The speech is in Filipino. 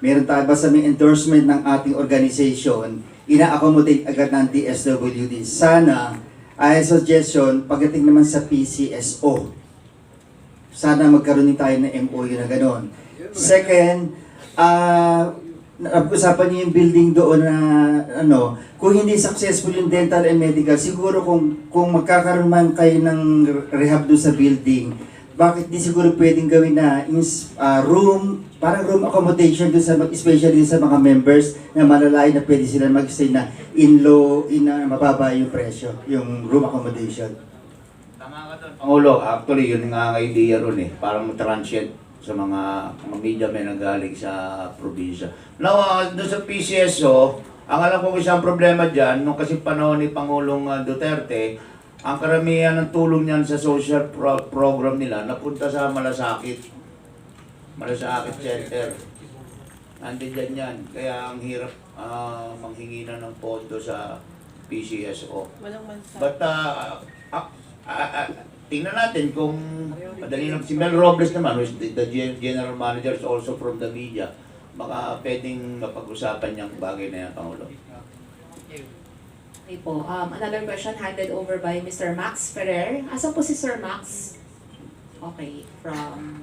meron tayo basta may endorsement ng ating organization, ina-accommodate agad ng DSWD. Sana, ay suggestion, pagdating naman sa PCSO, sana magkaroon din tayo ng MOU na gano'n. Second, usapan niyo yung building doon na kung hindi successful yung dental and medical, siguro kung magkakaroon man kayo ng rehab doon sa building, bakit di siguro pwedeng gawin na room, parang room accommodation doon sa, especially sa mga members na malalayo na pwede sila mag-stay na mababa yung presyo, yung room accommodation. Tama ka doon, Pangulo. Actually, yun nga idea ron eh. Parang transient sa mga media may nagaling sa probinsya. Now, doon sa PCSO, ang alam ko isang problema dyan, nung kasi panahon ni Pangulong Duterte, ang karamihan ng tulong niyan sa social program nila napunta sa Malasakit. Malasakit Center. Nandiyan yan. Kaya ang hirap manghingi na ng pondo sa PCSO. Walang mansa. But tingnan natin kung madali lang. Si Mel Robles naman, who is the general manager, is also from the media. Baka pwedeng mapag-usapan niyang bagay na yan, Pangulo. Okay po. Another question handed over by Mr. Max Ferrer. Asan po si Sir Max? Okay, from